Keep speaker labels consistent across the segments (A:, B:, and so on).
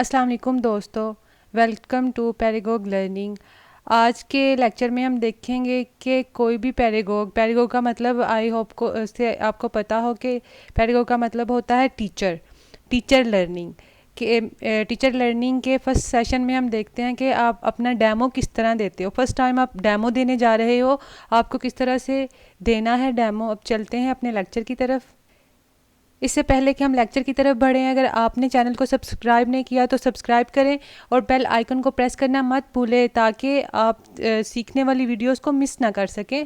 A: अस्सलाम वालेकुम दोस्तों, वेलकम टू पैरागॉग लर्निंग। आज के लेक्चर में हम देखेंगे कि कोई भी पैरागॉग का मतलब आई होप को से आपको पता हो कि पैरागॉग का मतलब होता है टीचर लर्निंग के टीचर लर्निंग के फर्स्ट सेशन में हम देखते हैं कि आप अपना डेमो किस तरह देते हो। फर्स्ट टाइम आप डेमो देने जा रहे हो, आपको किस तरह से देना है डेमो। अब चलते हैं अपने लेक्चर की तरफ। इससे पहले कि हम लेक्चर की तरफ बढ़ें, अगर आपने चैनल को सब्सक्राइब नहीं किया तो सब्सक्राइब करें और बेल आइकन को प्रेस करना मत भूलें ताकि आप सीखने वाली वीडियोस को मिस ना कर सकें।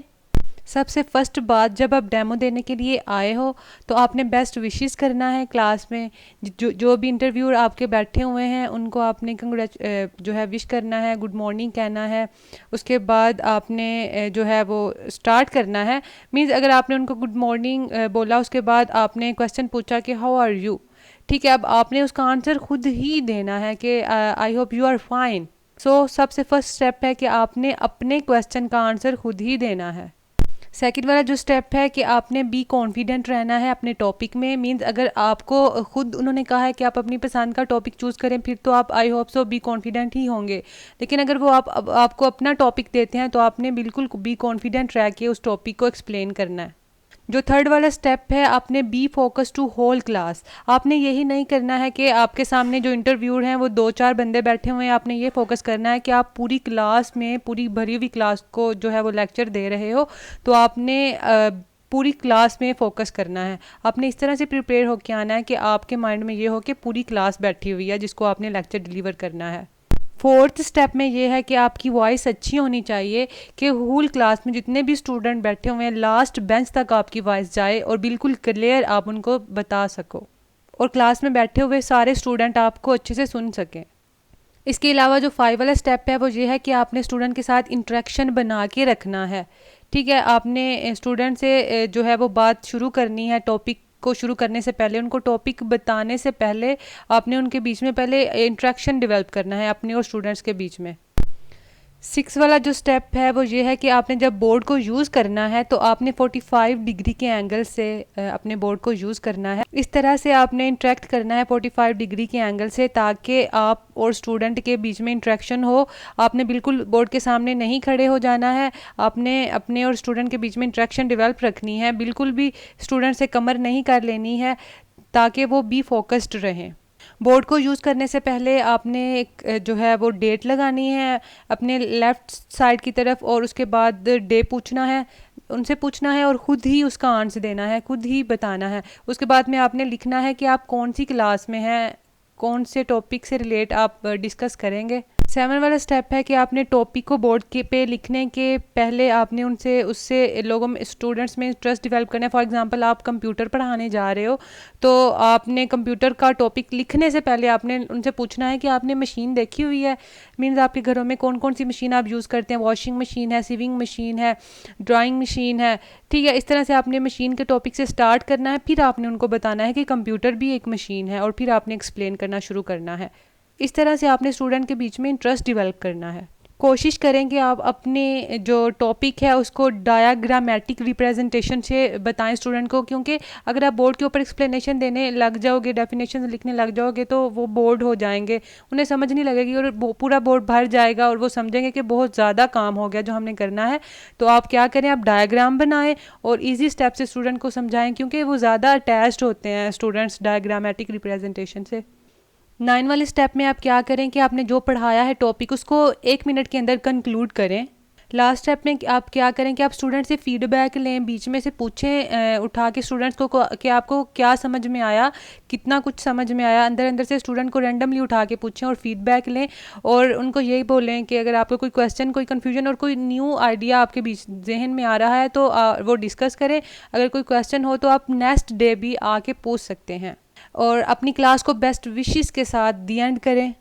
A: सबसे फर्स्ट बात, जब आप डेमो देने के लिए आए हो तो आपने बेस्ट विशेस करना है क्लास में। जो भी इंटरव्यूअर आपके बैठे हुए हैं उनको आपने जो है विश करना है, गुड मॉर्निंग कहना है। उसके बाद आपने जो है वो स्टार्ट करना है। मीन्स अगर आपने उनको गुड मॉर्निंग बोला, उसके बाद आपने क्वेश्चन पूछा कि हाउ आर यू, ठीक है। अब आपने उसका आंसर खुद ही देना है कि I hope you are fine. So सबसे फर्स्ट स्टेप है कि आपने अपने क्वेश्चन का आंसर खुद ही देना है। सेकंड वाला जो स्टेप है कि आपने बी कॉन्फिडेंट रहना है अपने टॉपिक में। मीन्स अगर आपको खुद उन्होंने कहा है कि आप अपनी पसंद का टॉपिक चूज़ करें, फिर तो आप I hope so be confident ही होंगे। लेकिन अगर वो आपको अपना टॉपिक देते हैं तो आपने बिल्कुल बी कॉन्फिडेंट रह के उस टॉपिक को एक्सप्लेन करना है। जो थर्ड वाला स्टेप है, आपने be focus to whole class. आपने यही नहीं करना है कि आपके सामने जो इंटरव्यूअर हैं वो 2-4 बंदे बैठे हुए हैं। आपने ये फोकस करना है कि आप पूरी क्लास में, पूरी भरी हुई क्लास को जो है वो लेक्चर दे रहे हो, तो आपने पूरी क्लास में फोकस करना है। आपने इस तरह से प्रिपेयर होकर आना है कि आपके माइंड में ये हो कि पूरी क्लास बैठी हुई है जिसको आपने लेक्चर डिलीवर करना है। फोर्थ स्टेप में ये है कि आपकी वॉइस अच्छी होनी चाहिए कि होल क्लास में जितने भी स्टूडेंट बैठे हुए हैं लास्ट बेंच तक आपकी वॉइस जाए और बिल्कुल क्लियर आप उनको बता सको और क्लास में बैठे हुए सारे स्टूडेंट आपको अच्छे से सुन सकें। इसके अलावा जो 5 वाला स्टेप है वो ये है कि आपने स्टूडेंट के साथ इंटरेक्शन बना के रखना है। ठीक है, आपने स्टूडेंट से जो है वो बात शुरू करनी है। टॉपिक को शुरू करने से पहले, उनको टॉपिक बताने से पहले आपने उनके बीच में पहले इंटरेक्शन डेवलप करना है अपने और स्टूडेंट्स के बीच में। 6 वाला जो स्टेप है वो ये है कि आपने जब बोर्ड को यूज़ करना है तो आपने 45 डिग्री के एंगल से अपने बोर्ड को यूज़ करना है। इस तरह से आपने इंटरेक्ट करना है 45 डिग्री के एंगल से, ताकि आप और स्टूडेंट के बीच में इंटरेक्शन हो। आपने बिल्कुल बोर्ड के सामने नहीं खड़े हो जाना है। आपने अपने और स्टूडेंट के बीच में इंटरेक्शन डेवलप रखनी है। बिल्कुल भी स्टूडेंट से कमर नहीं कर लेनी है ताकि वो बी फोकस्ड रहें। बोर्ड को यूज़ करने से पहले आपने एक जो है वो डेट लगानी है अपने लेफ़्ट साइड की तरफ और उसके बाद डे पूछना है, उनसे पूछना है और ख़ुद ही उसका आंसर देना है, खुद ही बताना है। उसके बाद में आपने लिखना है कि आप कौन सी क्लास में हैं, कौन से टॉपिक से रिलेट आप डिस्कस करेंगे। 7 वाला स्टेप है कि आपने टॉपिक को बोर्ड के पे लिखने के पहले आपने उससे लोगों में, स्टूडेंट्स में इंटरेस्ट डेवलप करना है। फॉर एग्जांपल आप कंप्यूटर पढ़ाने जा रहे हो तो आपने कंप्यूटर का टॉपिक लिखने से पहले आपने उनसे पूछना है कि आपने मशीन देखी हुई है। मीन्स आपके घरों में कौन कौन सी मशीन आप यूज़ करते हैं। वॉशिंग मशीन है, सीविंग मशीन है, ड्राइंग मशीन है, ठीक है। इस तरह से आपने मशीन के टॉपिक से स्टार्ट करना है, फिर आपने उनको बताना है कि कंप्यूटर भी एक मशीन है और फिर आपने एक्सप्लेन करना शुरू करना है। इस तरह से आपने स्टूडेंट के बीच में इंटरेस्ट डेवलप करना है। कोशिश करें कि आप अपने जो टॉपिक है उसको डायाग्रामेटिक रिप्रेजेंटेशन से बताएं स्टूडेंट को, क्योंकि अगर आप बोर्ड के ऊपर एक्सप्लेनेशन देने लग जाओगे, डेफिनेशन लिखने लग जाओगे तो वो बोर्ड हो जाएंगे, उन्हें समझ नहीं लगेगी और पूरा बोर्ड भर जाएगा और वो समझेंगे कि बहुत ज़्यादा काम हो गया जो हमने करना है। तो आप क्या करें, आप डायग्राम बनाएं और ईजी स्टेप से स्टूडेंट को समझाएं, क्योंकि वो ज़्यादा अटैच्ड होते हैं स्टूडेंट्स डायग्रामेटिक रिप्रेजेंटेशन से। 9 वाले स्टेप में आप क्या करें कि आपने जो पढ़ाया है टॉपिक उसको 1 मिनट के अंदर कंक्लूड करें। लास्ट स्टेप में आप क्या करें कि आप स्टूडेंट से फीडबैक लें, बीच में से पूछें उठा के स्टूडेंट्स को कि आपको क्या समझ में आया, कितना कुछ समझ में आया। अंदर अंदर से स्टूडेंट को रैंडमली उठा के पूछें और फीडबैक लें और उनको यही बोलें कि अगर आपको कोई क्वेश्चन, कोई कन्फ्यूजन और कोई न्यू आइडिया आपके बीच जहन में आ रहा है तो वो डिस्कस करें। अगर कोई क्वेश्चन हो तो आप नेक्स्ट डे भी आके पूछ सकते हैं और अपनी क्लास को बेस्ट विशेस के साथ दी एंड करें।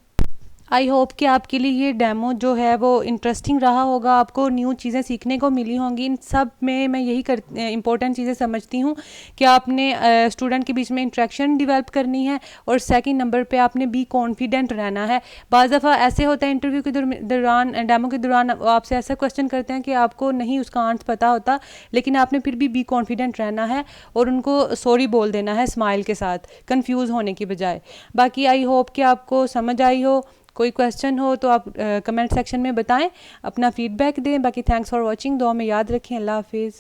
A: आई होप कि आपके लिए ये डेमो जो है वो इंटरेस्टिंग रहा होगा, आपको न्यू चीज़ें सीखने को मिली होंगी। इन सब में मैं यही इंपॉर्टेंट चीज़ें समझती हूँ कि आपने स्टूडेंट के बीच में इंटरेक्शन डेवलप करनी है, और सेकंड नंबर पे आपने बी कॉन्फिडेंट रहना है। बाज़ दफ़ा ऐसे होता है इंटरव्यू के दौरान, डेमो के दौरान आपसे ऐसा क्वेश्चन करते हैं कि आपको नहीं उसका आंसर पता होता, लेकिन आपने फिर भी कॉन्फिडेंट रहना है और उनको सॉरी बोल देना है स्माइल के साथ, कंफ्यूज होने की बजाय। बाकी आई होप कि आपको समझ आई हो। कोई क्वेश्चन हो तो आप कमेंट सेक्शन में बताएं, अपना फीडबैक दें। बाकी थैंक्स फॉर वॉचिंग, दुआ में याद रखें। अल्लाह हाफिज़।